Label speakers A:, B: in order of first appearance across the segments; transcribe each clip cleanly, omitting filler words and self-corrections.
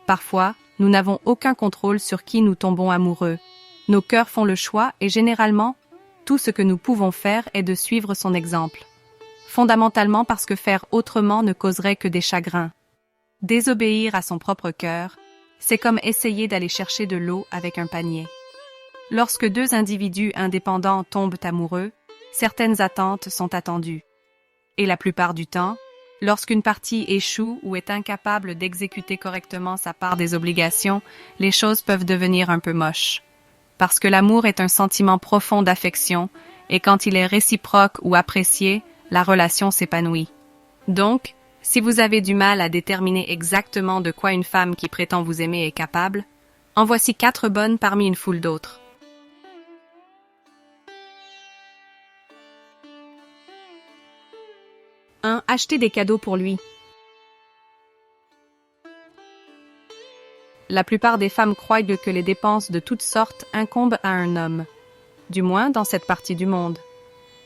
A: Parfois, nous n'avons aucun contrôle sur qui nous tombons amoureux. Nos cœurs font le choix et généralement, tout ce que nous pouvons faire est de suivre son exemple. Fondamentalement parce que faire autrement ne causerait que des chagrins. Désobéir à son propre cœur, c'est comme essayer d'aller chercher de l'eau avec un panier. Lorsque deux individus indépendants tombent amoureux, certaines attentes sont attendues. Et la plupart du temps, lorsqu'une partie échoue ou est incapable d'exécuter correctement sa part des obligations, les choses peuvent devenir un peu moches. Parce que l'amour est un sentiment profond d'affection, et quand il est réciproque ou apprécié, la relation s'épanouit. Donc, si vous avez du mal à déterminer exactement de quoi une femme qui prétend vous aimer est capable, en voici 4 bonnes parmi une foule d'autres. 1. Acheter des cadeaux pour lui. La plupart des femmes croient que les dépenses de toutes sortes incombent à un homme, du moins dans cette partie du monde.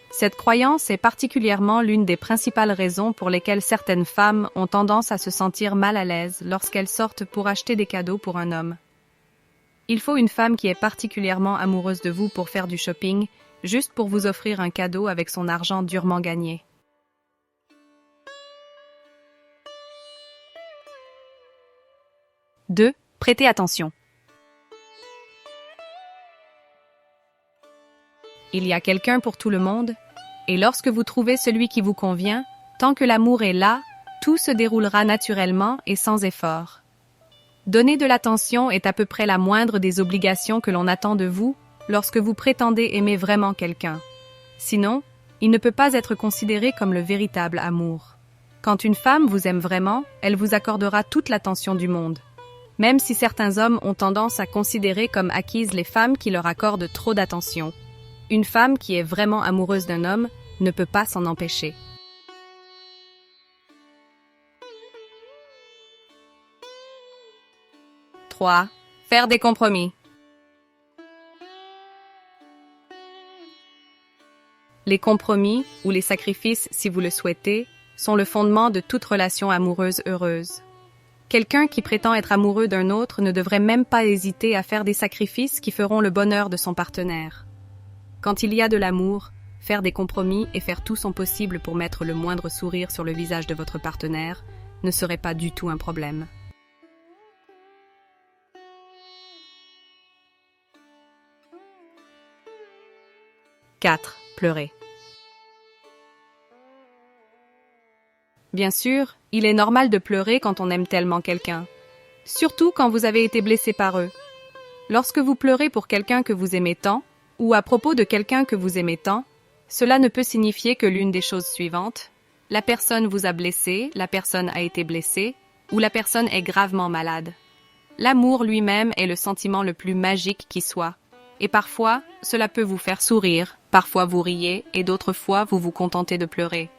A: Cette croyance est particulièrement l'une des principales raisons pour lesquelles certaines femmes ont tendance à se sentir mal à l'aise lorsqu'elles sortent pour acheter des cadeaux pour un homme. Il faut une femme qui est particulièrement amoureuse de vous pour faire du shopping, juste pour vous offrir un cadeau avec son argent durement gagné. 2. Prêtez attention. Il y a quelqu'un pour tout le monde, et lorsque vous trouvez celui qui vous convient, tant que l'amour est là, tout se déroulera naturellement et sans effort. Donner de l'attention est à peu près la moindre des obligations que l'on attend de vous lorsque vous prétendez aimer vraiment quelqu'un. Sinon, il ne peut pas être considéré comme le véritable amour. Quand une femme vous aime vraiment, elle vous accordera toute l'attention du monde. Même si certains hommes ont tendance à considérer comme acquises les femmes qui leur accordent trop d'attention. Une femme qui est vraiment amoureuse d'un homme ne peut pas s'en empêcher. 3. Faire des compromis. Les compromis, ou les sacrifices si vous le souhaitez, sont le fondement de toute relation amoureuse heureuse. Quelqu'un qui prétend être amoureux d'un autre ne devrait même pas hésiter à faire des sacrifices qui feront le bonheur de son partenaire. Quand il y a de l'amour, faire des compromis et faire tout son possible pour mettre le moindre sourire sur le visage de votre partenaire ne serait pas du tout un problème. 4. Pleurer. Bien sûr, il est normal de pleurer quand on aime tellement quelqu'un, surtout quand vous avez été blessé par eux. Lorsque vous pleurez pour quelqu'un que vous aimez tant, ou à propos de quelqu'un que vous aimez tant, cela ne peut signifier que l'une des choses suivantes. La personne vous a blessé, la personne a été blessée, ou la personne est gravement malade. L'amour lui-même est le sentiment le plus magique qui soit, et parfois, cela peut vous faire sourire, parfois vous riez, et d'autres fois vous vous contentez de pleurer.